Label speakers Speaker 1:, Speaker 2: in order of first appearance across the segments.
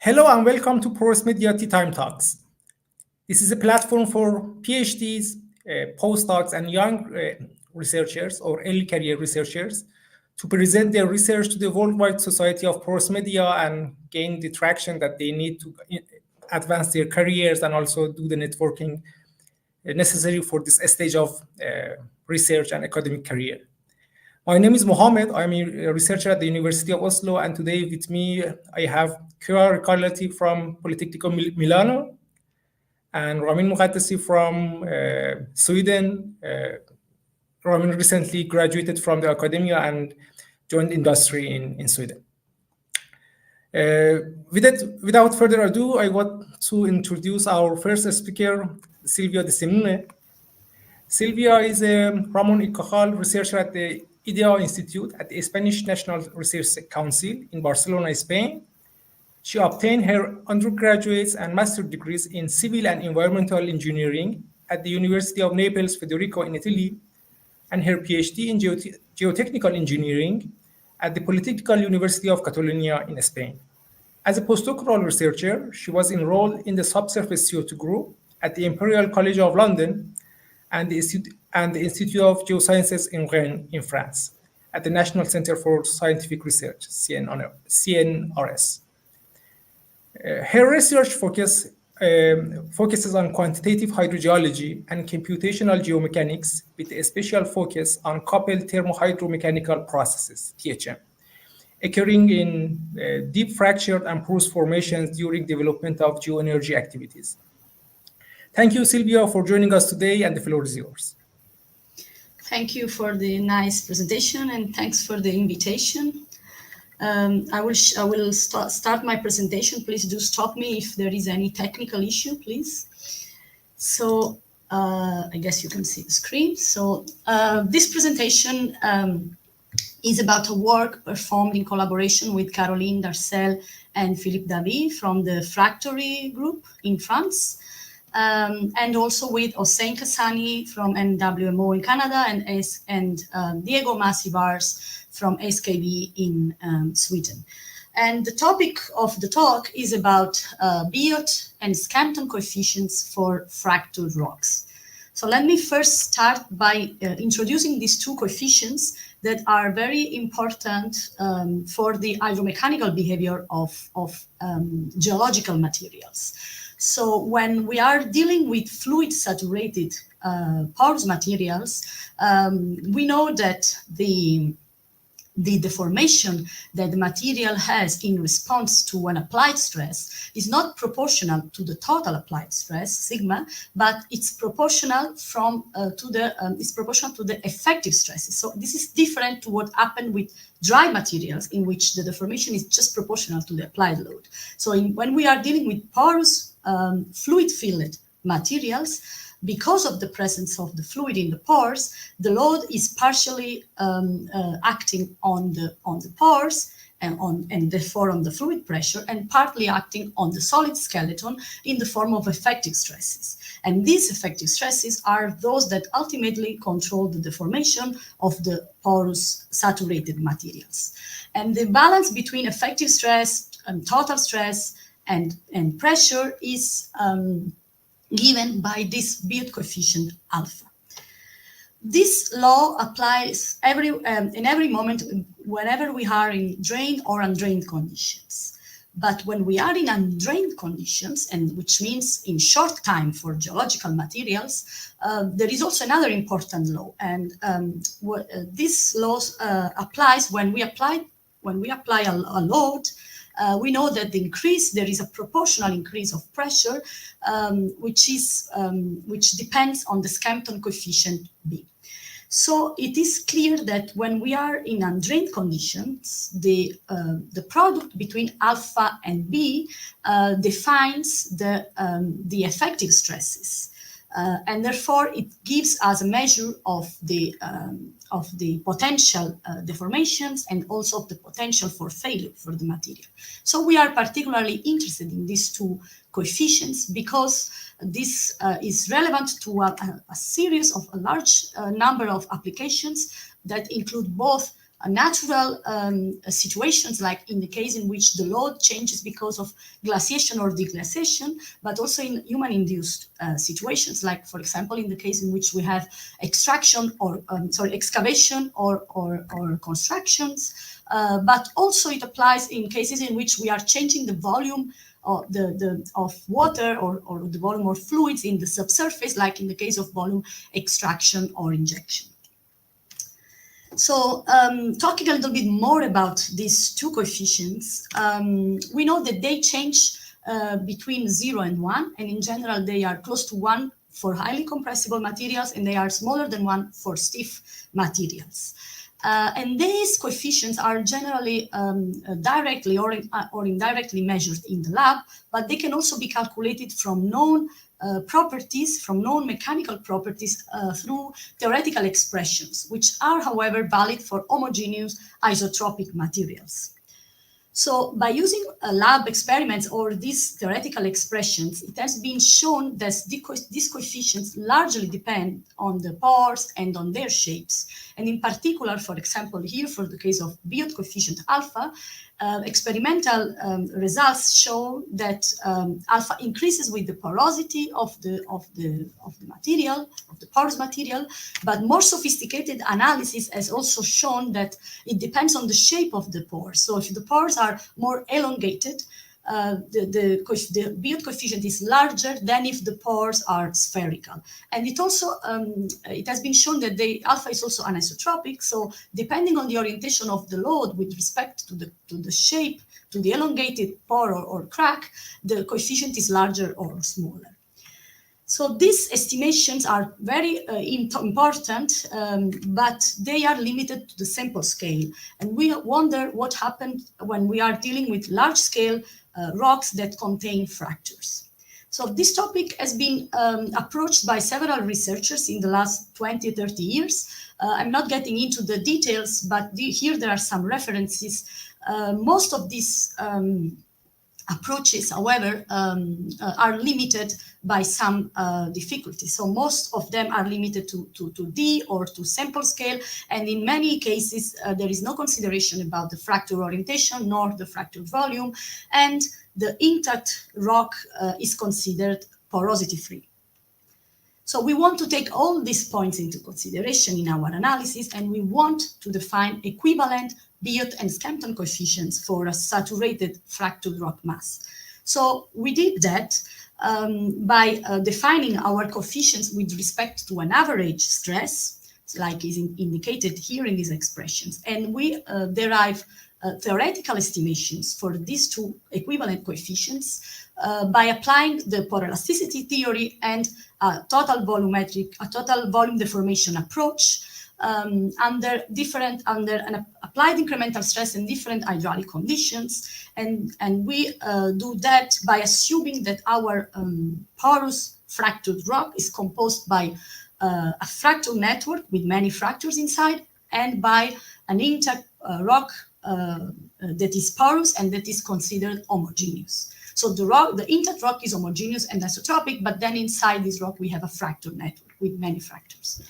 Speaker 1: Hello and welcome to Porous Media Tea Time Talks. This is a platform for PhDs, postdocs, and young researchers or early career researchers to present their research to the worldwide society of porous media and gain the traction that they need to advance their careers and also do the networking necessary for this stage of research and academic career. My name is Mohammed. I'm a researcher at the University of Oslo, and today with me I have Kira Ricarlati from Politecnico Milano and Ramin Muqaddasi from Sweden. Ramin recently graduated from the academia and joined industry in Sweden. Without further ado, I want to introduce our first speaker, Silvia De Simone. Silvia is a Ramon y Cajal researcher at the IDAEA Institute at the Spanish National Research Council in Barcelona, Spain. She obtained her undergraduate and master's degrees in civil and environmental engineering at the University of Naples, Federico in Italy, and her PhD in geotechnical engineering at the Politecnical University of Catalonia in Spain. As a postdoctoral researcher, she was enrolled in the subsurface CO2 group at the Imperial College of London and the Institute of Geosciences in Rennes in France at the National Center for Scientific Research, CNRS. Her research focuses on quantitative hydrogeology and computational geomechanics with a special focus on coupled thermohydromechanical processes, THM, occurring in deep fractured and porous formations during development of geoenergy activities. Thank you, Silvia, for joining us today, and the floor is yours.
Speaker 2: Thank you for the nice presentation, and thanks for the invitation. I will start my presentation. Please do stop me if there is any technical issue, please. So I guess you can see the screen. So this presentation is about a work performed in collaboration with Caroline Darcel and Philippe Davy from the Fractory Group in France. And also with Hossein Kassani from NWMO in Canada and Diego Masivars from SKB in Sweden. And the topic of the talk is about Biot and Skempton coefficients for fractured rocks. So let me first start by introducing these two coefficients that are very important for the hydromechanical behavior of geological materials. So when we are dealing with fluid-saturated porous materials, we know that the deformation that the material has in response to an applied stress is not proportional to the total applied stress, sigma, but it's proportional to the effective stresses. So this is different to what happened with dry materials, in which the deformation is just proportional to the applied load. So when we are dealing with porous fluid-filled materials, because of the presence of the fluid in the pores, the load is partially acting on the pores and therefore on the fluid pressure, and partly acting on the solid skeleton in the form of effective stresses. And these effective stresses are those that ultimately control the deformation of the porous saturated materials. And the balance between effective stress and total stress and pressure is given by this Biot coefficient alpha. This law applies in every moment whenever we are in drained or undrained conditions. But when we are in undrained conditions, and which means in short time for geological materials, there is also another important law. And this law applies when we apply a load. We know that there is a proportional increase of pressure, which depends on the Skempton coefficient B. So it is clear that when we are in undrained conditions, the product between alpha and B defines the effective stresses. And therefore, it gives us a measure of the potential deformations and also of the potential for failure for the material. So we are particularly interested in these two coefficients because this is relevant to a large number of applications that include both natural situations, like in the case in which the load changes because of glaciation or deglaciation, but also in human-induced situations, like, for example, in the case in which we have extraction or excavation or constructions. But also it applies in cases in which we are changing the volume of water or the volume of fluids in the subsurface, like in the case of volume extraction or injection. So talking a little bit more about these two coefficients, we know that they change between 0 and 1, and in general they are close to 1 for highly compressible materials, and they are smaller than 1 for stiff materials. And these coefficients are generally directly or indirectly measured in the lab, but they can also be calculated from known properties, from known mechanical properties through theoretical expressions, which are, however, valid for homogeneous isotropic materials. So by using lab experiments or these theoretical expressions, it has been shown that these coefficients largely depend on the pores and on their shapes. And in particular, for example, here for the case of Biot coefficient alpha, experimental results show that alpha increases with the porosity of the material, of the porous material, but more sophisticated analysis has also shown that it depends on the shape of the pores. So if the pores are more elongated, the Biot coefficient is larger than if the pores are spherical. And it also, it has been shown that the alpha is also anisotropic. So depending on the orientation of the load with respect to the shape, to the elongated pore or crack, the coefficient is larger or smaller. So these estimations are very important, but they are limited to the sample scale. And we wonder what happened when we are dealing with large-scale rocks that contain fractures. So this topic has been approached by several researchers in the last 20, 30 years. I'm not getting into the details, but here there are some references. Most of these approaches, however, are limited by some difficulties. So most of them are limited to D or to sample scale, and in many cases there is no consideration about the fracture orientation nor the fracture volume, and the intact rock is considered porosity-free. So we want to take all these points into consideration in our analysis, and we want to define equivalent Biot and Skempton coefficients for a saturated fractured rock mass. So we did that by defining our coefficients with respect to an average stress, like is indicated here in these expressions. And we derive theoretical estimations for these two equivalent coefficients by applying the poroelasticity theory and a total volume deformation approach under an applied incremental stress and different hydraulic conditions. And we do that by assuming that our porous fractured rock is composed by a fractal network with many fractures inside, and by an intact rock that is porous and that is considered homogeneous. So the intact rock is homogeneous and isotropic, but then inside this rock we have a fractal network with many fractures.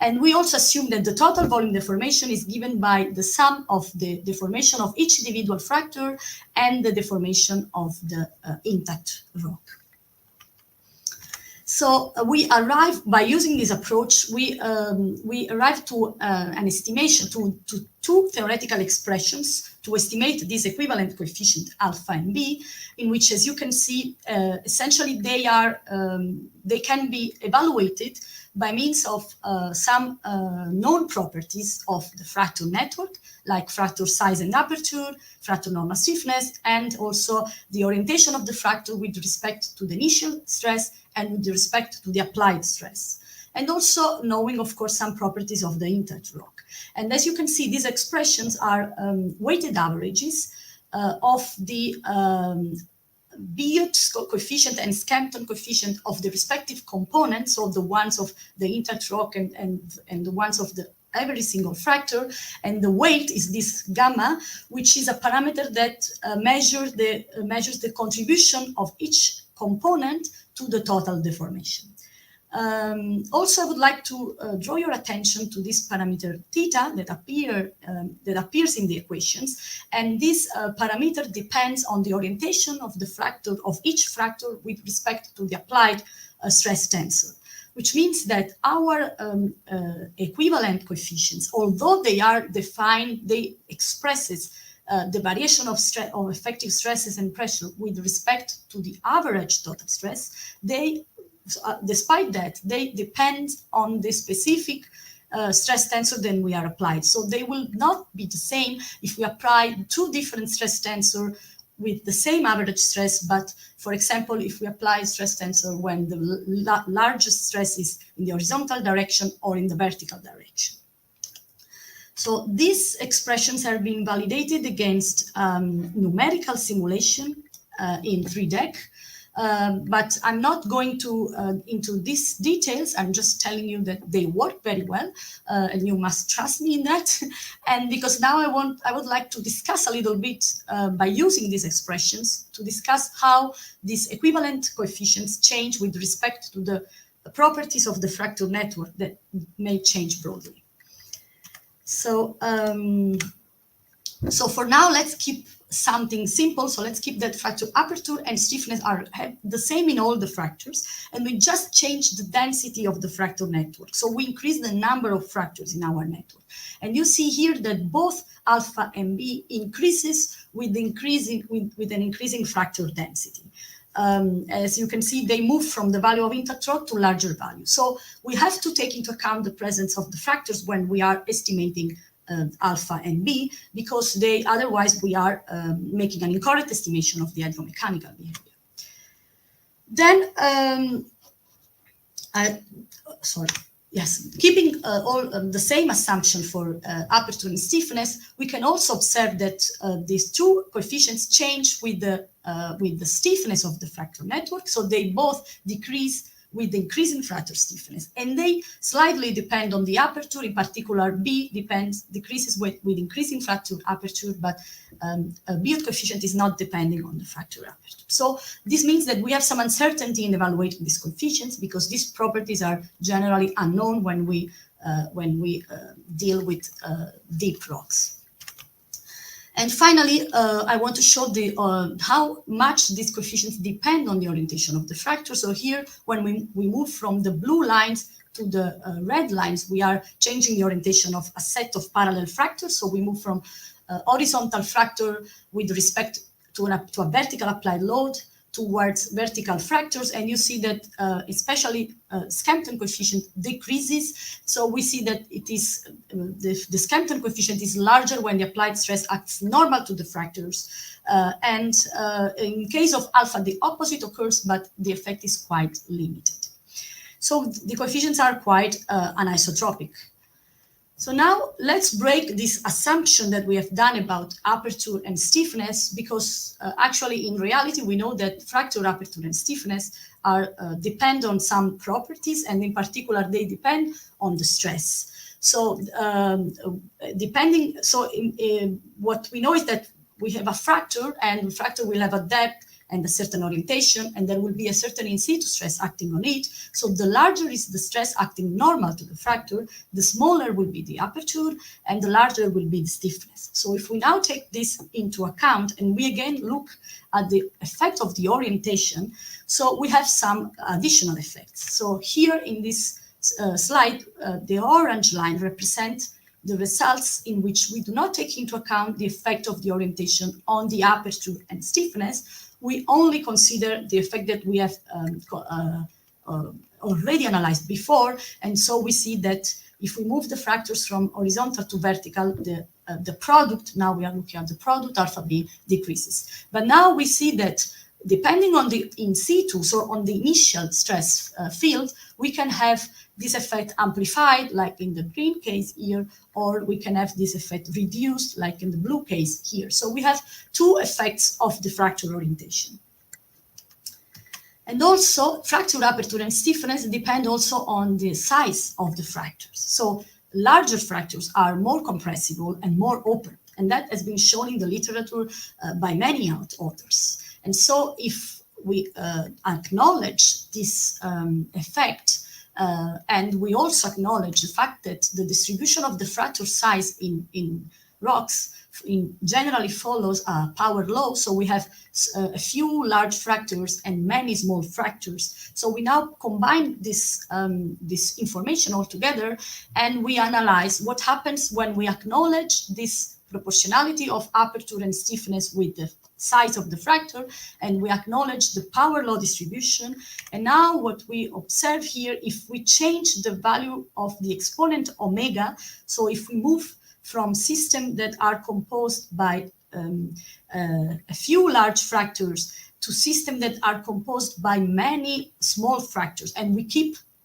Speaker 2: And we also assume that the total volume deformation is given by the sum of the deformation of each individual fracture and the deformation of the intact rock. So we arrive, by using this approach, we arrive to an estimation, to two theoretical expressions to estimate this equivalent coefficient alpha and B, in which, as you can see, essentially they can be evaluated by means of some known properties of the fractal network, like fracture size and aperture, fracture normal stiffness, and also the orientation of the fracture with respect to the initial stress and with respect to the applied stress. And also knowing, of course, some properties of the intact rock. And as you can see, these expressions are weighted averages of the Biot coefficient and Skempton coefficient of the respective components, so the ones of the intact rock and the ones of every single fracture. And the weight is this gamma, which is a parameter that measures the contribution of each component to the total deformation. Also, I would like to draw your attention to this parameter theta that appears in the equations, and this parameter depends on the orientation of the fractal of each fractal with respect to the applied stress tensor, which means that our equivalent coefficients, although they are defined, they expresses the variation of stress or effective stresses and pressure with respect to the average total stress. They despite that, they depend on the specific stress tensor that we are applied. So they will not be the same if we apply two different stress tensor with the same average stress, but for example, if we apply stress tensor when the largest stress is in the horizontal direction or in the vertical direction. So these expressions are being validated against numerical simulation in 3DEC. But I'm not going to into these details. I'm just telling you that they work very well, and you must trust me in that. And because now I would like to discuss a little bit by using these expressions to discuss how these equivalent coefficients change with respect to the properties of the fractal network that may change broadly. So, so for now, let's keep something simple. So let's keep that fracture aperture and stiffness are the same in all the fractures, and we just change the density of the fractal network. So we increase the number of fractures in our network. And you see here that both alpha and B increases with an increasing fracture density. As you can see, they move from the value of intertrode to larger value. So we have to take into account the presence of the fractures when we are estimating alpha and B, because otherwise we are making an incorrect estimation of the hydromechanical behavior. Then, keeping all the same assumption for aperture and stiffness, we can also observe that these two coefficients change with the stiffness of the fractal network. So they both decrease with increasing fractal stiffness, and they slightly depend on the aperture. In particular, B decreases with increasing fractal aperture, but Biot coefficient is not depending on the fractal aperture. So this means that we have some uncertainty in evaluating these coefficients because these properties are generally unknown when we deal with deep rocks. And finally, I want to show how much these coefficients depend on the orientation of the fracture. So here, when we move from the blue lines to the red lines, we are changing the orientation of a set of parallel fractures. So we move from horizontal fracture with respect to a vertical applied load towards vertical fractures, and you see that especially Skempton coefficient decreases. So we see that it is the Skempton coefficient is larger when the applied stress acts normal to the fractures, and in case of alpha the opposite occurs, but the effect is quite limited. So the coefficients are quite anisotropic. So now let's break this assumption that we have done about aperture and stiffness, because actually in reality we know that fracture aperture and stiffness are depend on some properties, and in particular they depend on the stress. So what we know is that we have a fracture, and the fracture will have a depth and a certain orientation, and there will be a certain in situ stress acting on it. So the larger is the stress acting normal to the fracture, the smaller will be the aperture, and the larger will be the stiffness. So if we now take this into account, and we again look at the effect of the orientation, so we have some additional effects. So here in this slide, the orange line represents the results in which we do not take into account the effect of the orientation on the aperture and stiffness. We only consider the effect that we have already analyzed before, and so we see that if we move the fractures from horizontal to vertical, the product, now we are looking at the product, alpha B decreases. But now we see that depending on the in situ, so on the initial stress field, we can have this effect amplified, like in the green case here, or we can have this effect reduced, like in the blue case here. So we have two effects of the fracture orientation. And also, fracture aperture and stiffness depend also on the size of the fractures. So larger fractures are more compressible and more open, and that has been shown in the literature by many authors. And so if we acknowledge this effect, And we also acknowledge the fact that the distribution of the fracture size in rocks generally follows a power law. So we have a few large fractures and many small fractures. So we now combine this information all together, and we analyze what happens when we acknowledge this proportionality of aperture and stiffness with the size of the fracture, and we acknowledge the power law distribution. And now what we observe here, if we change the value of the exponent omega, so if we move from systems that are composed by a few large fractures to systems that are composed by many small fractures, and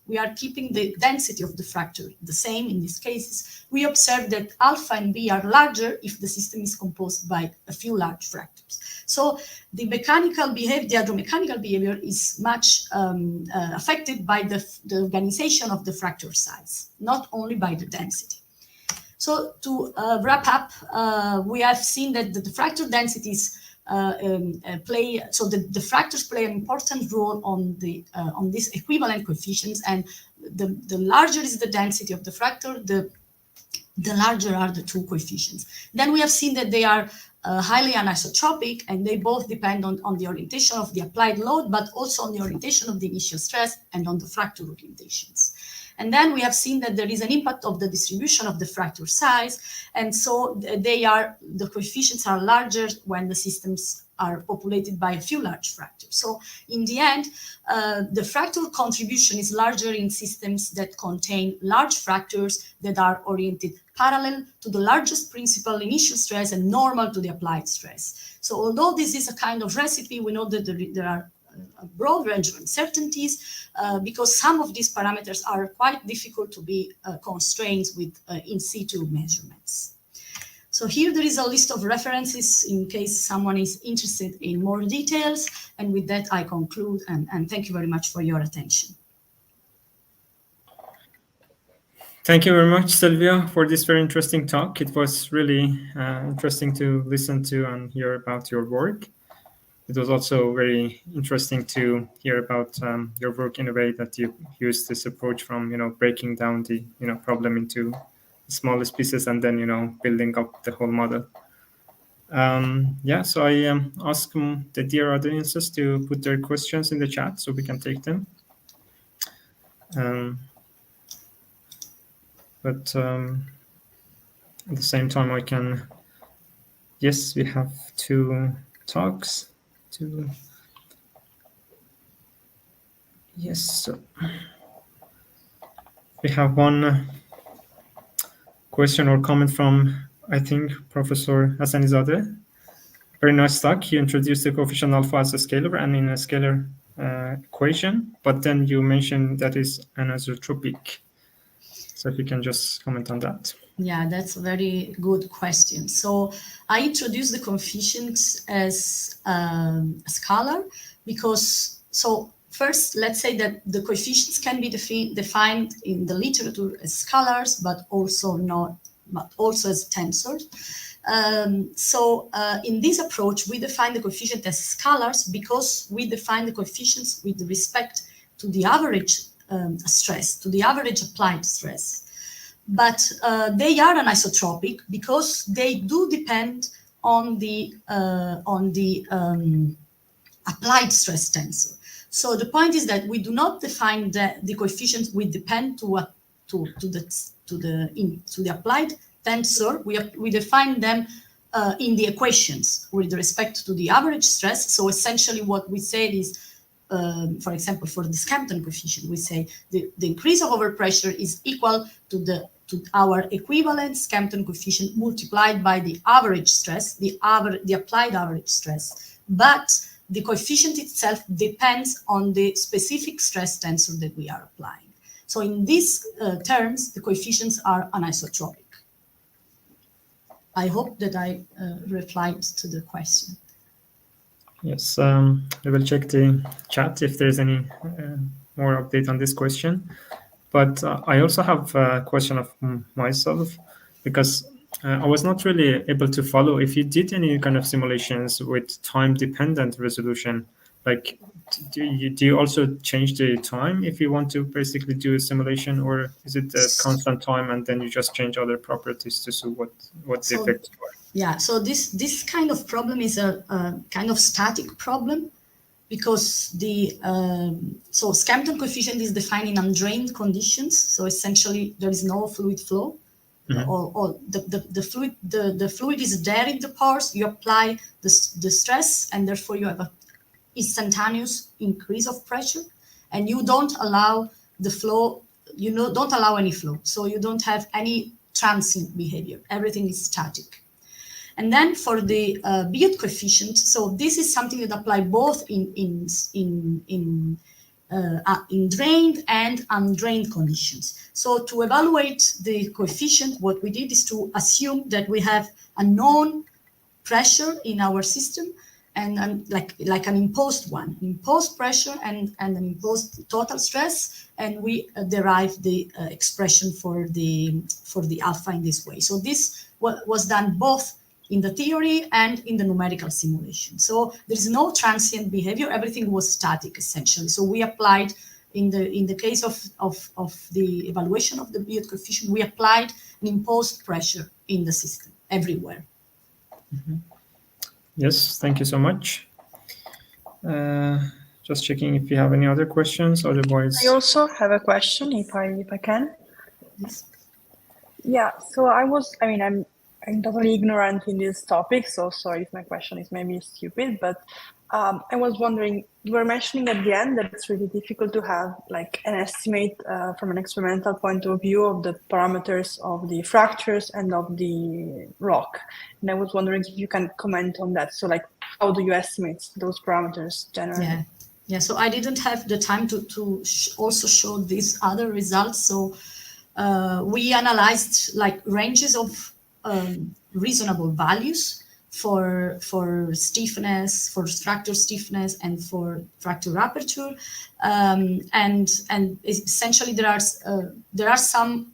Speaker 2: we are keeping the density of the fracture the same in these cases, we observe that alpha and B are larger if the system is composed by a few large fractures. So the mechanical behavior, the hydromechanical behavior is much affected by the organization of the fracture size, not only by the density. So to wrap up, we have seen that the fracture densities the fractures play an important role on these equivalent coefficients, and the larger is the density of the fracture, the larger are the two coefficients. Then we have seen that they are highly anisotropic, and they both depend on the orientation of the applied load, but also on the orientation of the initial stress and on the fracture orientations. And then we have seen that there is an impact of the distribution of the fracture size, and so the coefficients are larger when the systems are populated by a few large fractures. So in the end, the fracture contribution is larger in systems that contain large fractures that are oriented parallel to the largest principal initial stress and normal to the applied stress. So although this is a kind of recipe, we know that there are a broad range of uncertainties because some of these parameters are quite difficult to be constrained with in situ measurements. So here there is a list of references in case someone is interested in more details. And with that, I conclude, and thank you very much for your attention.
Speaker 3: Thank you very much, Silvia, for this very interesting talk. It was really interesting to listen to and hear about your work. It was also very interesting to hear about your work in a way that you use this approach from, breaking down the, problem into smallest pieces and then, building up the whole model. So I ask the dear audiences to put their questions in the chat so we can take them. But at the same time, yes, we have two talks. Yes, so we have one question or comment from, I think, Professor Hassanizadeh. Very nice talk. You introduced the coefficient alpha as a scalar and in a scalar equation, but then you mentioned that is anisotropic. So if you can just comment on that.
Speaker 2: Yeah, that's a very good question. So I introduced the coefficients as a scalar because, so first, let's say that the coefficients can be defined in the literature as scalars, but also as tensors. In this approach, we define the coefficient as scalars because we define the coefficients with respect to the average stress, to the average applied stress. But they are anisotropic because they do depend on the applied stress tensor. So the point is that we do not define the coefficients we depend to the applied tensor. We define them in the equations with respect to the average stress. So essentially, what we say is, for example, for the Skempton coefficient, we say the increase of overpressure is equal to our equivalent Skempton coefficient multiplied by the average stress, the applied average stress. But the coefficient itself depends on the specific stress tensor that we are applying. So in these terms, the coefficients are anisotropic. I hope that I replied to the question.
Speaker 3: Yes, we will check the chat if there's any more update on this question. But I also have a question of myself, because I was not really able to follow if you did any kind of simulations with time-dependent resolution like, do you also change the time if you want to basically do a simulation, or is it a constant time and then you just change other properties to see what the effects are?
Speaker 2: Yeah, so this kind of problem is a kind of static problem, because the so Skempton coefficient is defined in undrained conditions. So essentially there is no fluid flow. Or the fluid is there in the pores. You apply the stress, and therefore you have a instantaneous increase of pressure, and you don't allow the flow. Don't allow any flow, so you don't have any transient behavior. Everything is static. And then for the Biot coefficient, so this is something that apply both in drained and undrained conditions. So to evaluate the coefficient, what we did is to assume that we have a known pressure in our system, and like an imposed one, imposed pressure and an imposed total stress, and we derive the expression for the alpha in this way. So this was done both in the theory and in the numerical simulation. So there is no transient behavior. Everything was static essentially. So we applied in the case of the evaluation of the Biot coefficient, we applied an imposed pressure in the system everywhere.
Speaker 3: Mm-hmm. Yes, thank you so much. Just checking if you have any other questions. Otherwise,
Speaker 4: I also have a question, if I can.
Speaker 2: Yes.
Speaker 4: Yeah. So I'm totally ignorant in this topic, so sorry if my question is maybe stupid, but I was wondering, you were mentioning at the end that it's really difficult to have like an estimate from an experimental point of view of the parameters of the fractures and of the rock. And I was wondering if you can comment on that. So like, how do you estimate those parameters generally?
Speaker 2: Yeah. So I didn't have the time to also show these other results. So we analyzed like ranges of reasonable values for stiffness, for fracture stiffness, and for fracture aperture, and essentially there are some.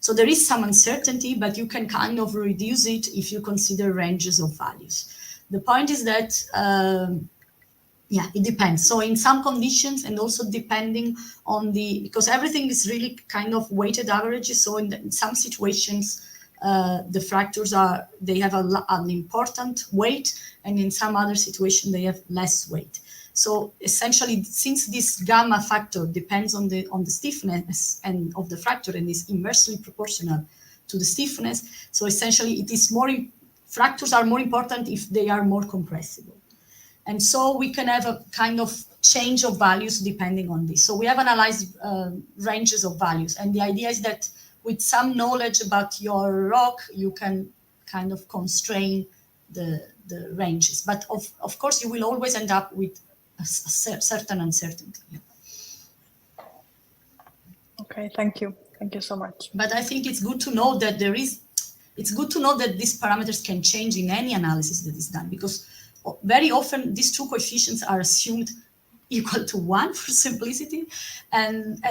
Speaker 2: So there is some uncertainty, but you can kind of reduce it if you consider ranges of values. The point is that it depends. So in some conditions, and also depending on because everything is really kind of weighted averages. So in some situations, the fractures they have an important weight, and in some other situation they have less weight. So essentially, since this gamma factor depends on the stiffness and of the fracture and is inversely proportional to the stiffness, so essentially it is fractures are more important if they are more compressible. And so we can have a kind of change of values depending on this. So we have analyzed ranges of values, and the idea is that with some knowledge about your rock, you can kind of constrain the ranges. But of course, you will always end up with a certain uncertainty.
Speaker 4: Okay, thank you. Thank you so much.
Speaker 2: But I think it's good to know that it's good to know that these parameters can change in any analysis that is done, because very often these two coefficients are assumed equal to 1 for simplicity, and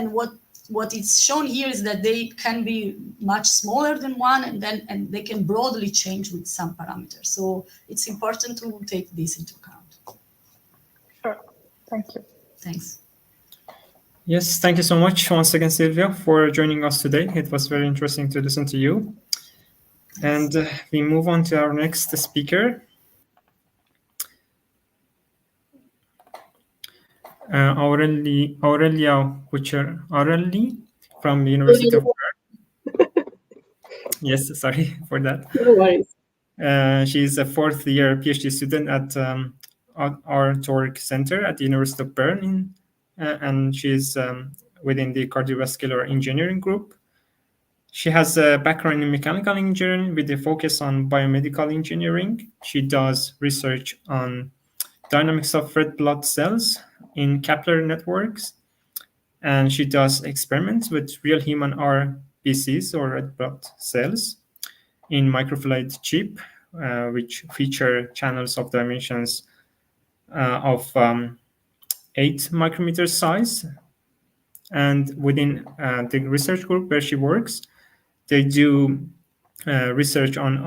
Speaker 2: what is shown here is that they can be much smaller than 1, and they can broadly change with some parameters. So it's important to take this into account.
Speaker 4: Sure. Thank you.
Speaker 2: Thanks.
Speaker 3: Yes, thank you so much once again, Silvia, for joining us today. It was very interesting to listen to you. And we move on to our next speaker. Aurelia Bucciarelli from the University of Bern. Yes, sorry for that.
Speaker 5: No worries.
Speaker 3: She's a fourth-year PhD student at ARTORG Center at the University of Bern, and she's within the cardiovascular engineering group. She has a background in mechanical engineering with a focus on biomedical engineering. She does research on dynamics of red blood cells in capillary networks, and she does experiments with real human RBCs, or red blood cells, in microfluidic chip, which feature channels of dimensions of 8 micrometers size. And within the research group where she works, they do research on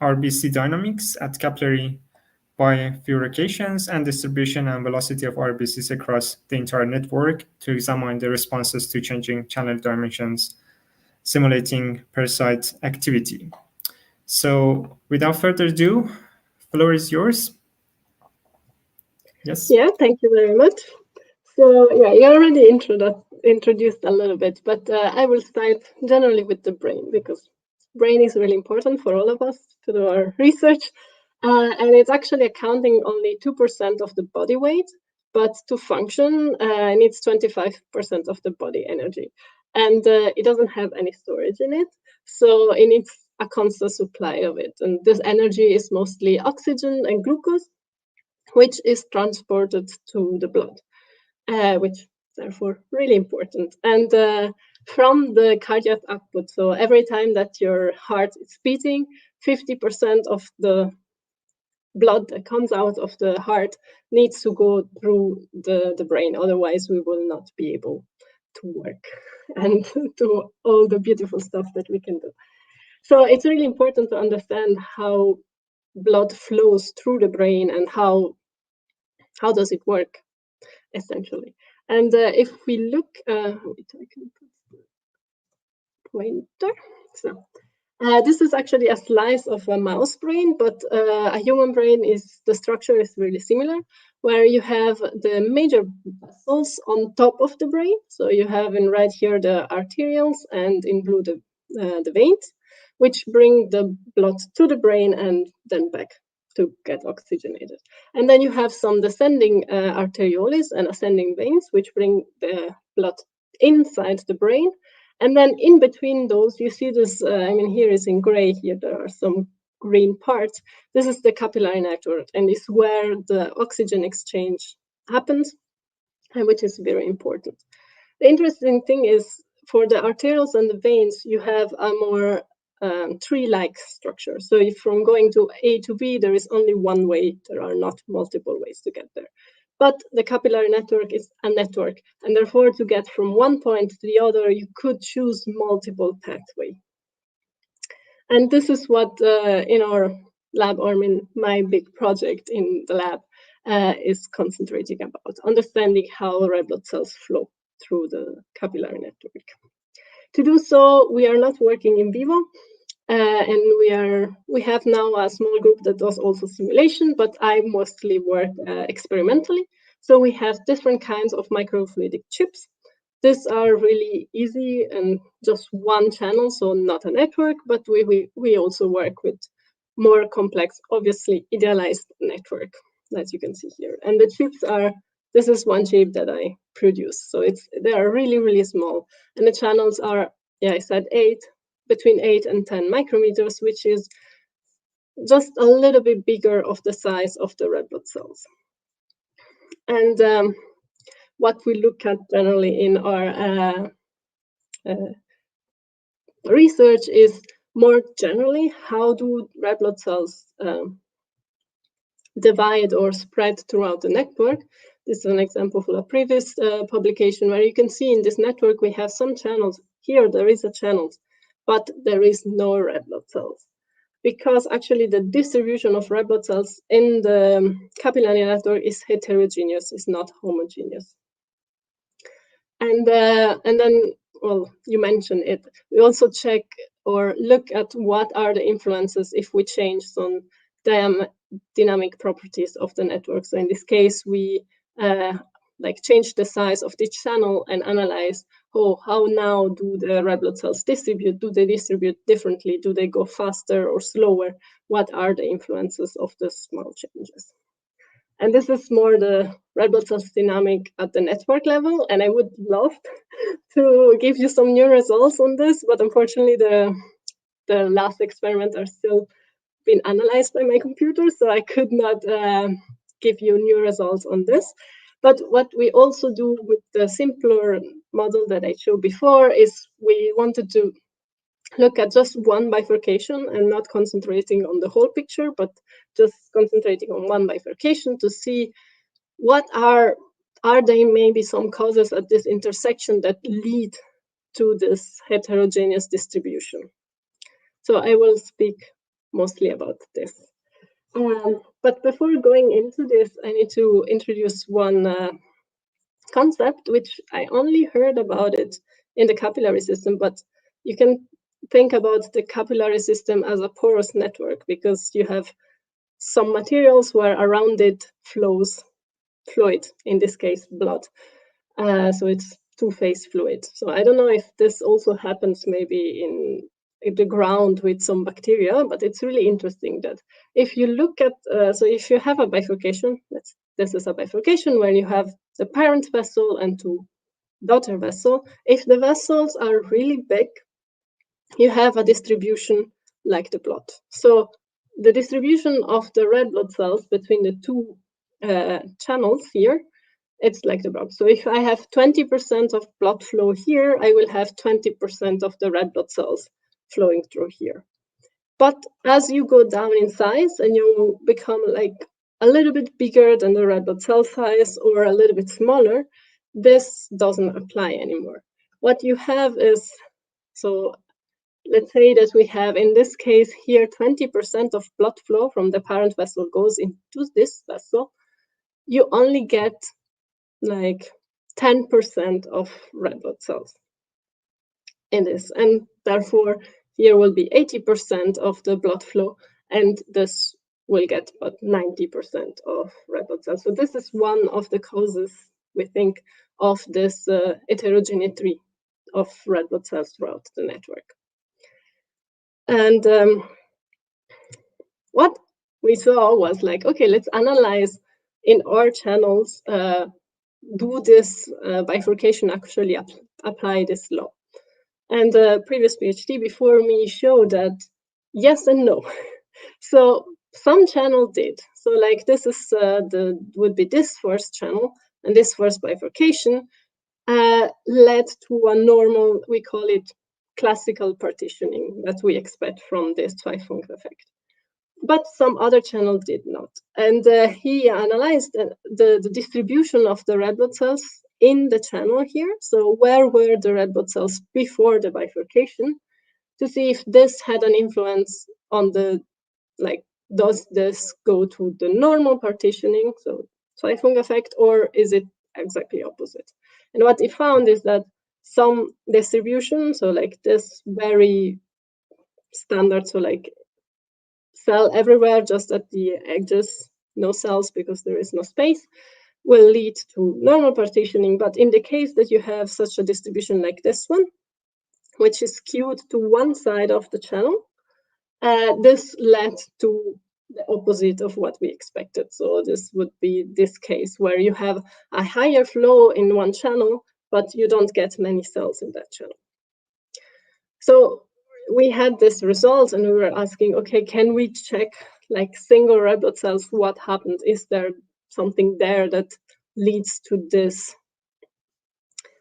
Speaker 3: RBC dynamics at capillary bifurcations and distribution and velocity of RBCs across the entire network to examine the responses to changing channel dimensions, simulating parasite activity. So without further ado, floor is yours. Yes.
Speaker 5: Yeah, thank you very much. So yeah, you already introduced a little bit, but I will start generally with the brain, because brain is really important for all of us to do our research. And it's actually accounting only 2% of the body weight, but to function, it needs 25% of the body energy. And it doesn't have any storage in it, so it needs a constant supply of it. And this energy is mostly oxygen and glucose, which is transported to the blood, which is therefore really important. And from the cardiac output, so every time that your heart is beating, 50% of the blood that comes out of the heart needs to go through the brain. Otherwise, we will not be able to work and do all the beautiful stuff that we can do. So it's really important to understand how blood flows through the brain and how does it work, essentially. And if we look, wait, I can put the pointer. So this is actually a slice of a mouse brain, but a human brain the structure is really similar, where you have the major vessels on top of the brain. So you have in red here the arterioles and in blue the veins, which bring the blood to the brain and then back to get oxygenated. And then you have some descending arterioles and ascending veins, which bring the blood inside the brain. And then in between those, you see this, I mean, here is in gray, here there are some green parts. This is the capillary network, and it's where the oxygen exchange happens, and which is very important. The interesting thing is, for the arterioles and the veins, you have a more tree-like structure. So if from going to A to B, there is only one way. There are not multiple ways to get there. But the capillary network is a network, and therefore to get from one point to the other, you could choose multiple pathways. And this is what in our lab, or in my big project in the lab, is concentrating about, understanding how red blood cells flow through the capillary network. To do so, we are not working in vivo, and we have now a small group that does also simulation, but I mostly work experimentally. So we have different kinds of microfluidic chips. These are really easy and just one channel, so not a network, but we also work with more complex, obviously idealized network, as you can see here. And the chips are, this is one chip that I produce. So they are really, really small. And the channels are, yeah, I said between 8 and 10 micrometers, which is just a little bit bigger of the size of the red blood cells. And what we look at generally in our research is more generally, how do red blood cells divide or spread throughout the network. This is an example from a previous publication where you can see in this network we have some channels. Here there is a channel, but there is no red blood cells, because actually the distribution of red blood cells in the capillary network is heterogeneous, it's not homogeneous. And then, well, you mentioned it. We also check or look at what are the influences if we change some dynamic properties of the network. So in this case, we change the size of each channel and analyze, how now do the red blood cells distribute? Do they distribute differently? Do they go faster or slower? What are the influences of the small changes? And this is more the red blood cells dynamic at the network level. And I would love to give you some new results on this, but unfortunately the last experiments are still being analyzed by my computer, so I could not give you new results on this. But what we also do with the simpler model that I showed before is we wanted to look at just one bifurcation and not concentrating on the whole picture, but just concentrating on one bifurcation to see what are there maybe some causes at this intersection that lead to this heterogeneous distribution. So I will speak mostly about this. But before going into this, I need to introduce one concept, which I only heard about it in the capillary system, but you can think about the capillary system as a porous network, because you have some materials where around it flows fluid, in this case blood. So it's two-phase fluid. So I don't know if this also happens maybe in the ground with some bacteria, but it's really interesting that if you look at, so if you have a bifurcation, this is a bifurcation where you have the parent vessel and two daughter vessels. If the vessels are really big, you have a distribution like the blood. So the distribution of the red blood cells between the two channels here, it's like the blood. So if I have 20% of blood flow here, I will have 20% of the red blood cells flowing through here. But as you go down in size and you become like a little bit bigger than the red blood cell size or a little bit smaller, this doesn't apply anymore. What you have is, so let's say that we have, in this case here, 20% of blood flow from the parent vessel goes into this vessel. You only get like 10% of red blood cells in this. And therefore, here will be 80% of the blood flow, and this will get about 90% of red blood cells. So this is one of the causes, we think, of this heterogeneity of red blood cells throughout the network. And what we saw was like, okay, let's analyze in our channels, do this bifurcation actually apply this law? And the previous PhD before me showed that yes and no. So some channels did. So like this is would be this first channel, and this first bifurcation led to a normal, we call it classical partitioning that we expect from this Zweifach effect. But some other channels did not. And he analyzed the distribution of the red blood cells in the channel here. So where were the red blood cells before the bifurcation, to see if this had an influence on the, like, does this go to the normal partitioning, so Zweifach effect, or is it exactly opposite? And what he found is that some distribution, so like this very standard, so like cell everywhere, just at the edges, no cells because there is no space, will lead to normal partitioning. But in the case that you have such a distribution like this one, which is skewed to one side of the channel, this led to the opposite of what we expected. So this would be this case where you have a higher flow in one channel, but you don't get many cells in that channel. So we had this result and we were asking, okay, can we check like single red blood cells, what happened? Is there something there that leads to this?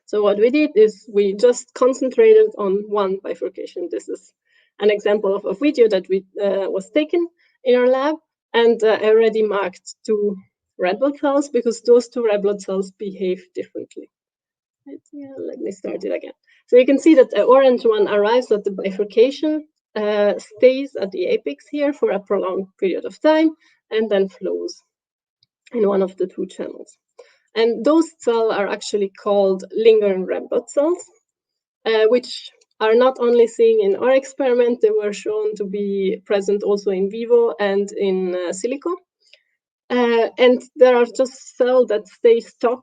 Speaker 5: So what we did is we just concentrated on one bifurcation. This is an example of a video that was taken in our lab, and I already marked 2 red blood cells because those 2 red blood cells behave differently. Let me start it again. So you can see that the orange one arrives at the bifurcation, stays at the apex here for a prolonged period of time, and then flows in one of the 2 channels. And those cells are actually called lingering red blood cells, which are not only seen in our experiment, they were shown to be present also in vivo and in silico. And there are just cells that stay stuck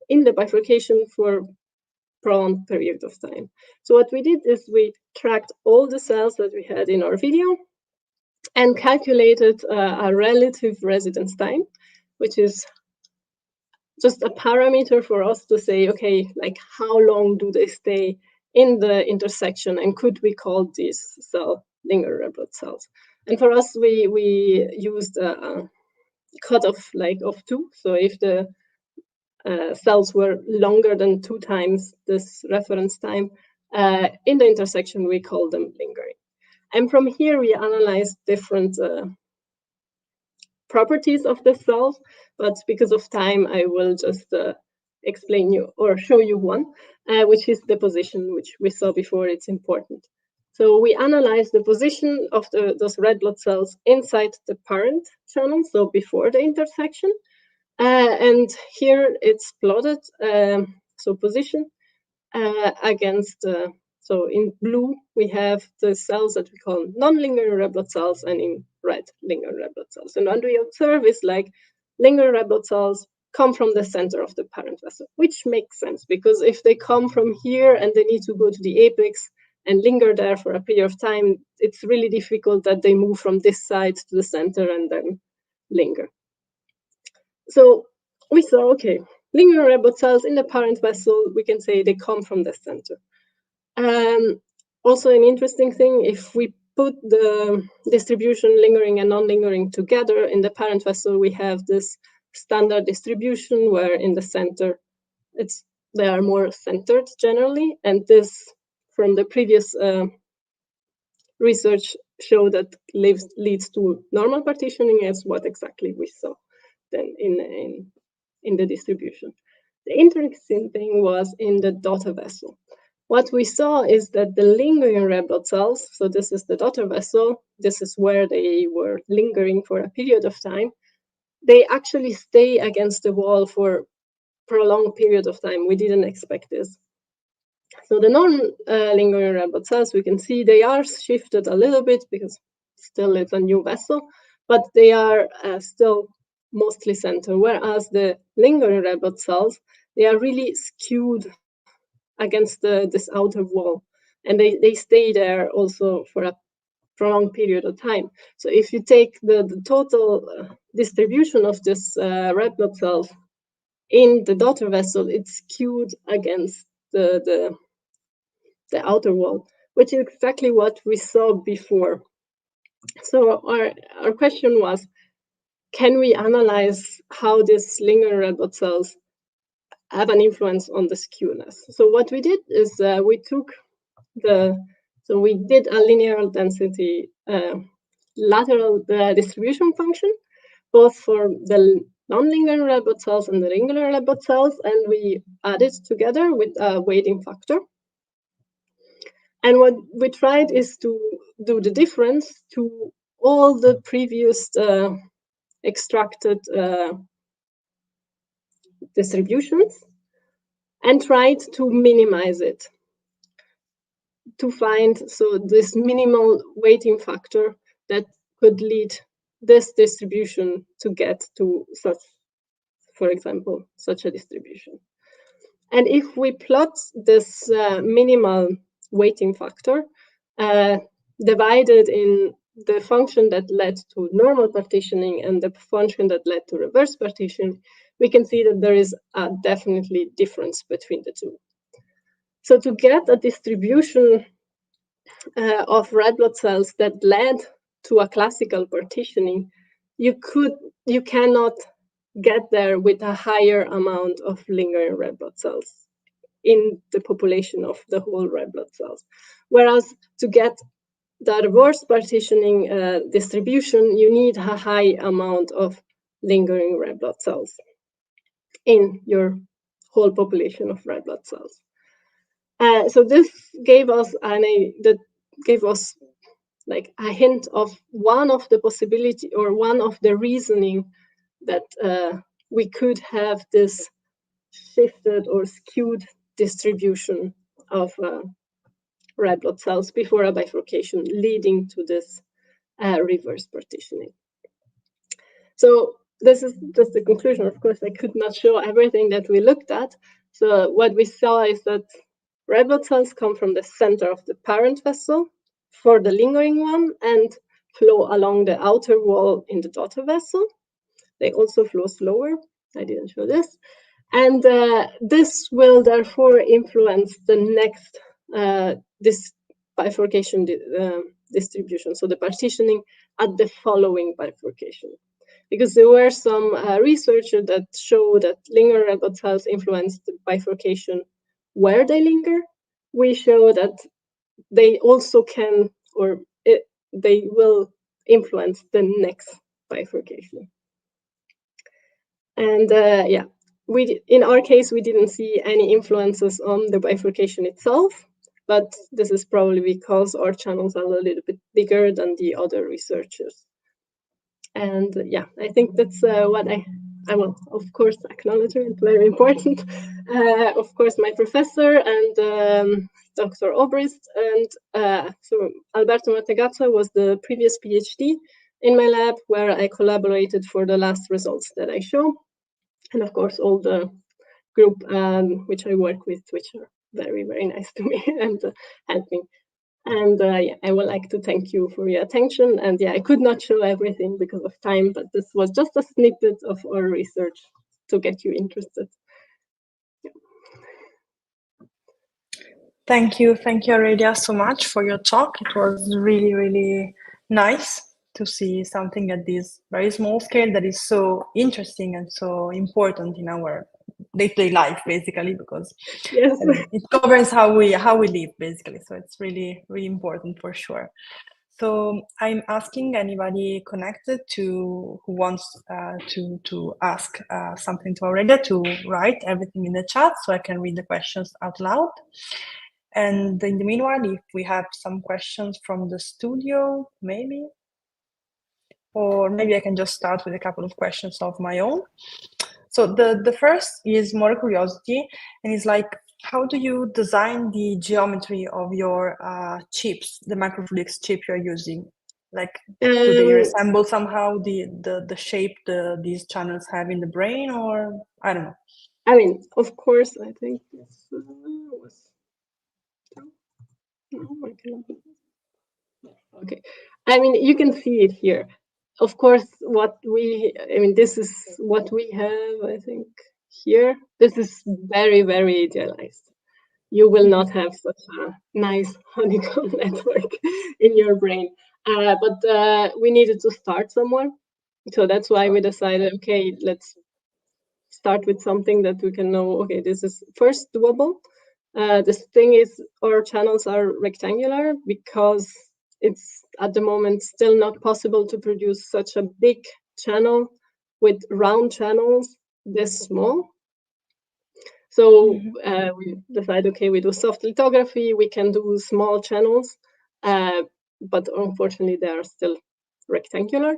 Speaker 5: in the bifurcation for prolonged period of time. So what we did is we tracked all the cells that we had in our video and calculated a relative residence time, which is just a parameter for us to say, okay, like how long do they stay in the intersection, and could we call this cell lingering red blood cells? And for us, we used a cutoff like of 2. So if the cells were longer than 2 times this reference time in the intersection, we call them lingering. And from here, we analyzed different properties of the cells, but because of time, I will just explain you or show you one, which is the position, which we saw before. It's important. So we analyzed the position of those red blood cells inside the parent channel, so before the intersection. And here it's plotted, so position against, so in blue, we have the cells that we call non-linear red blood cells, and in red, linear red blood cells. And what we observe is like linear red blood cells come from the center of the parent vessel, which makes sense, because if they come from here and they need to go to the apex and linger there for a period of time, it's really difficult that they move from this side to the center and then linger. So we saw, okay, linear red blood cells in the parent vessel, we can say they come from the center. Also an interesting thing, if we put the distribution lingering and non-lingering together in the parent vessel, we have this standard distribution where in the center, they are more centered generally. And this, from the previous research, showed that leads to normal partitioning, as what exactly we saw then in the distribution. The interesting thing was in the daughter vessel. What we saw is that the lingering red blood cells, so this is the daughter vessel, this is where they were lingering for a period of time, they actually stay against the wall for a long period of time. We didn't expect this. So the non-lingering red blood cells, we can see they are shifted a little bit because still it's a new vessel, but they are still mostly centered, whereas the lingering red blood cells, they are really skewed against this outer wall, and they stay there also for a prolonged period of time. So if you take the total distribution of this red blood cells in the daughter vessel, it's skewed against the outer wall, which is exactly what we saw before. So our question was, can we analyze how these lingering red blood cells have an influence on the skewness? So what we did is we took so we did a linear density lateral distribution function, both for the non-linear red blood cells and the linear red blood cells, and we added together with a weighting factor. And what we tried is to do the difference to all the previous extracted distributions and tried to minimize it, to find this minimal weighting factor that could lead this distribution to get to such, for example, such a distribution. And if we plot this minimal weighting factor divided in the function that led to normal partitioning and the function that led to reverse partitioning, we can see that there is a definitely difference between the two. So to get a distribution of red blood cells that led to a classical partitioning, you cannot get there with a higher amount of lingering red blood cells in the population of the whole red blood cells. Whereas to get the reverse partitioning distribution, you need a high amount of lingering red blood cells in your whole population of red blood cells. So this gave us like a hint of one of the possibility or one of the reasoning that we could have this shifted or skewed distribution of red blood cells before a bifurcation, leading to this reverse partitioning. So this is just the conclusion. Of course, I could not show everything that we looked at. So what we saw is that red blood cells come from the center of the parent vessel for the lingering one and flow along the outer wall in the daughter vessel. They also flow slower. I didn't show this. And this will therefore influence the next this bifurcation distribution, so the partitioning at the following bifurcation. Because there were some researchers that show that lingering red blood cells influence the bifurcation where they linger. We show that they also can, or they will influence the next bifurcation. And yeah, in our case, we didn't see any influences on the bifurcation itself. but this is probably because our channels are a little bit bigger than the other researchers. And yeah, I think that's what I will, of course, acknowledge it, very important. Of course, my professor and Dr. Obrist, and so Alberto Mattegazza was the previous PhD in my lab, where I collaborated for the last results that I show. And of course, all the group which I work with, which are very, very nice to me and help me. And yeah, I would like to thank you for your attention. And yeah, I could not show everything because of time, but this was just a snippet of our research to get you interested. Yeah.
Speaker 4: Thank you, Aurelia, so much for your talk. It was really, really nice to see something at this very small scale that is so interesting and so important in our day-to-day life, basically, because
Speaker 5: yes,
Speaker 4: it governs how we live, basically. So it's really, really important for sure. So I'm asking anybody connected who wants to ask something to Aurelia to write everything in the chat so I can read the questions out loud. And in the meanwhile, if we have some questions from the studio, maybe, or maybe I can just start with a couple of questions of my own. So the first is more curiosity, and it's like, how do you design the geometry of your chips, the microfluidics chip you're using? Like, do they resemble somehow the shape these channels have in the brain, or I don't know?
Speaker 5: I mean, of course, I think this was. No, I cannot. Okay, I mean, you can see it here. Of course, this is what we have, I think, here. This is very, very idealized. You will not have such a nice honeycomb network in your brain. But we needed to start somewhere. So that's why we decided, okay, let's start with something that we can know, okay, this is first doable. The thing is, our channels are rectangular because it's at the moment still not possible to produce such a big channel with round channels this small. So we decided, okay, we do soft lithography, we can do small channels, but unfortunately they are still rectangular.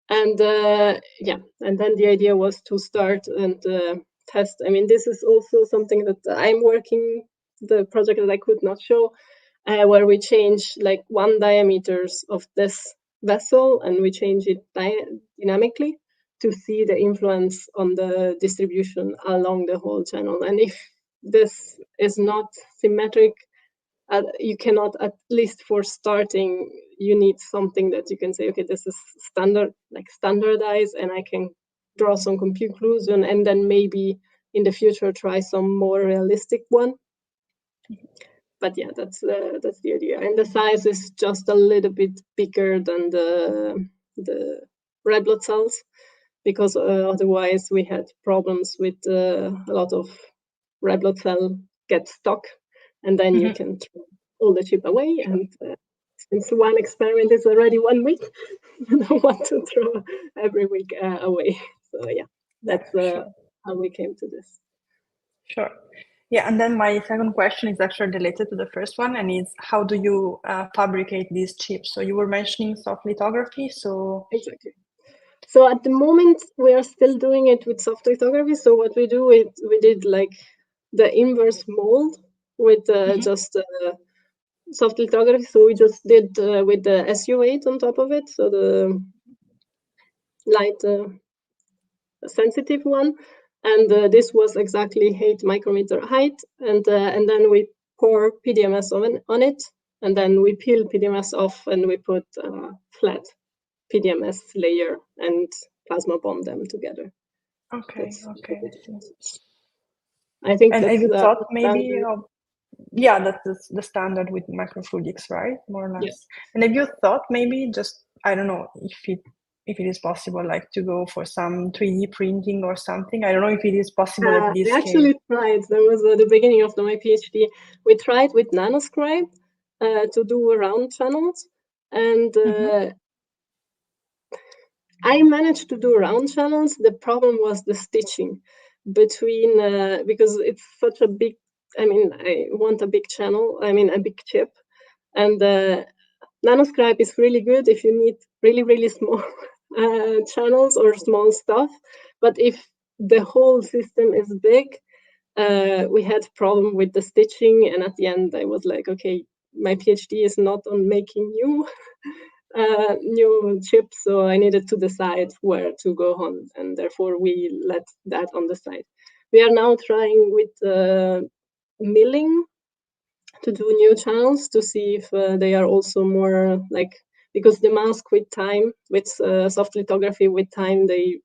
Speaker 5: And yeah, and then the idea was to start and test. I mean, this is also something that I'm working, the project that I could not show, where we change like 1 diameters of this vessel and we change it dynamically to see the influence on the distribution along the whole channel. And if this is not symmetric, you cannot, at least for starting, you need something that you can say, okay, this is standardized, and I can draw some conclusion, and then maybe in the future try some more realistic one. But yeah, that's the idea. And the size is just a little bit bigger than the red blood cells, because otherwise we had problems with a lot of red blood cell get stuck, and then you can throw all the chip away. And since one experiment is already 1 week, you don't want to throw every week away. So yeah, that's how we came to this.
Speaker 4: Sure. Yeah, and then my second question is actually related to the first one, and it's how do you fabricate these chips? So you were mentioning soft lithography, so...
Speaker 5: Exactly. So at the moment, we are still doing it with soft lithography. So what we do is we did like the inverse mold with just soft lithography. So we just did with the SU8 on top of it. So the light sensitive one. And this was exactly 8 micrometer height. And then we pour PDMS on it. And then we peel PDMS off and we put flat PDMS layer and plasma bond them together.
Speaker 4: Okay.
Speaker 5: I think
Speaker 4: and
Speaker 5: that's
Speaker 4: you thought maybe of, yeah, that's the standard with microfluidics, right? More or less.
Speaker 5: Yes.
Speaker 4: And have you thought maybe just, I don't know if it is possible, like to go for some 3D printing or something? I don't know if it is possible at this
Speaker 5: I actually tried. That was the beginning of my PhD. We tried with nanoscribe to do round channels, and I managed to do round channels. The problem was the stitching between because it's such a big I mean, I want a big channel, I mean, a big chip. And nanoscribe is really good if you need really, really small channels or small stuff. But if the whole system is big, we had problem with the stitching. And at the end, I was like, okay, my PhD is not on making new new chips, so I needed to decide where to go on, and therefore we let that on the side. We are now trying with milling to do new channels to see if they are also more like, because the mask with time, with soft lithography with time, they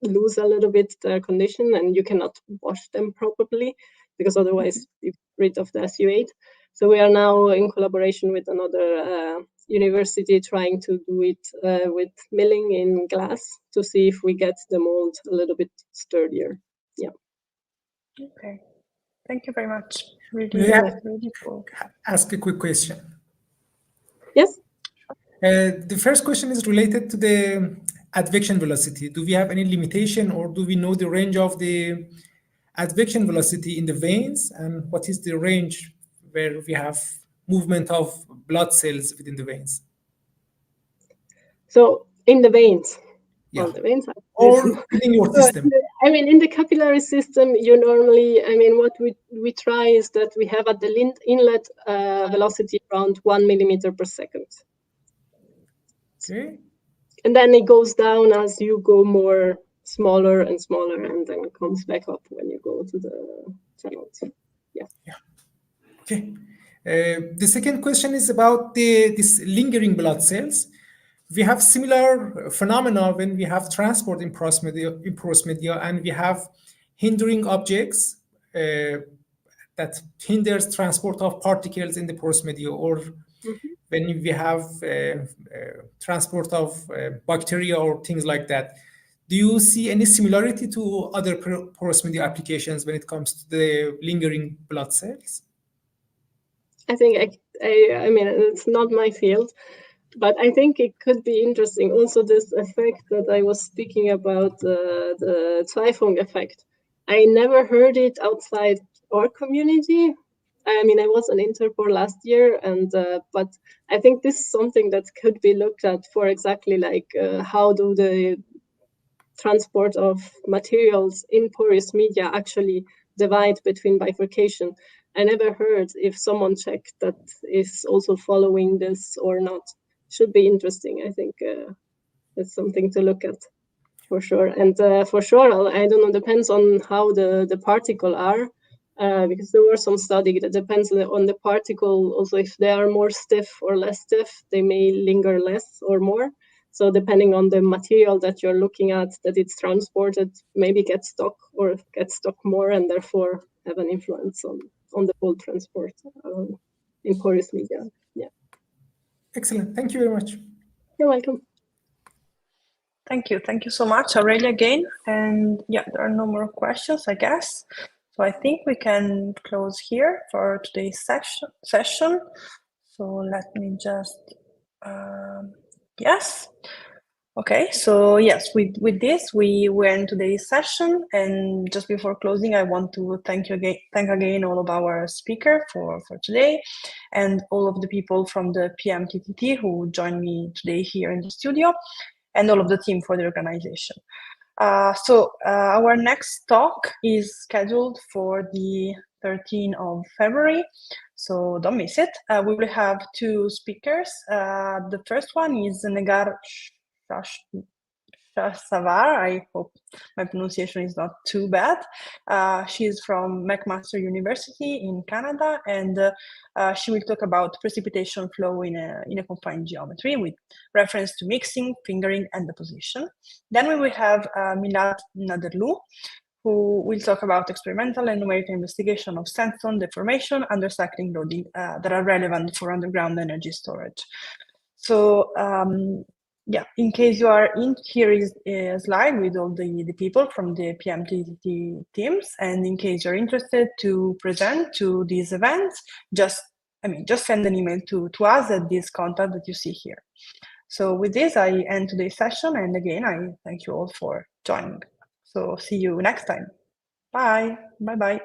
Speaker 5: lose a little bit their condition and you cannot wash them properly because otherwise you get rid of the SU8. So we are now in collaboration with another university trying to do it with milling in glass to see if we get the mold a little bit sturdier. Yeah.
Speaker 4: Okay. Thank you very much. Really, really cool.
Speaker 1: Ask a quick question.
Speaker 5: Yes.
Speaker 1: The first question is related to the advection velocity. Do we have any limitation, or do we know the range of the advection velocity in the veins, and what is the range where we have movement of blood cells within the veins?
Speaker 5: So in the veins.
Speaker 1: Yeah.
Speaker 5: On the veins.
Speaker 1: Or in your system.
Speaker 5: I mean, in the capillary system, you normally, I mean, what we try is that we have at the inlet velocity around 1 millimeter per second.
Speaker 1: Okay.
Speaker 5: And then it goes down as you go more smaller and smaller, and then it comes back up when you go to the channels. Yeah.
Speaker 1: Yeah. Okay. The second question is about this lingering blood cells. We have similar phenomena when we have transport in porous media, and we have hindering objects that hinders transport of particles in the porous media, or when we have transport of bacteria or things like that. Do you see any similarity to other porous media applications when it comes to the lingering blood cells?
Speaker 5: I think, I mean, it's not my field, but I think it could be interesting. Also, this effect that I was speaking about, the Zweifung effect. I never heard it outside our community. I mean, I was an Interpol last year, and but I think this is something that could be looked at for exactly like how do the transport of materials in porous media actually divide between bifurcation. I never heard if someone checked that is also following this or not. Should be interesting. I think it's something to look at for sure. And for sure, I don't know, depends on how the particle are, because there were some study that depends on the particle. Also, if they are more stiff or less stiff, they may linger less or more. So depending on the material that you're looking at, that it's transported, maybe get stuck or get stuck more, and therefore have an influence on the whole transport in porous media. Yeah.
Speaker 1: Excellent. Thank you very much.
Speaker 5: You're welcome.
Speaker 4: Thank you. Thank you so much, Aurelia, again. And yeah, there are no more questions, I guess. So I think we can close here for today's session. So let me just, yes. Okay, so yes, with this, we end today's session. And just before closing, I want to thank again all of our speakers for today, and all of the people from the PMTTT who joined me today here in the studio, and all of the team for the organization. So our next talk is scheduled for the 13th of February, so don't miss it. We will have two speakers. The first one is Negar Savar. I hope my pronunciation is not too bad. She's from McMaster University in Canada, and she will talk about precipitation flow in a confined geometry with reference to mixing, fingering, and deposition. Then we will have Milad Naderloo, who will talk about experimental and numerical investigation of sandstone deformation under cycling loading that are relevant for underground energy storage. So yeah, in case you are in, here is a slide with all the people from the PMTTT teams, and in case you're interested to present to these events, just send an email to us at this contact that you see here. So with this, I end today's session, and again, I thank you all for joining. So see you next time. Bye. Bye-bye.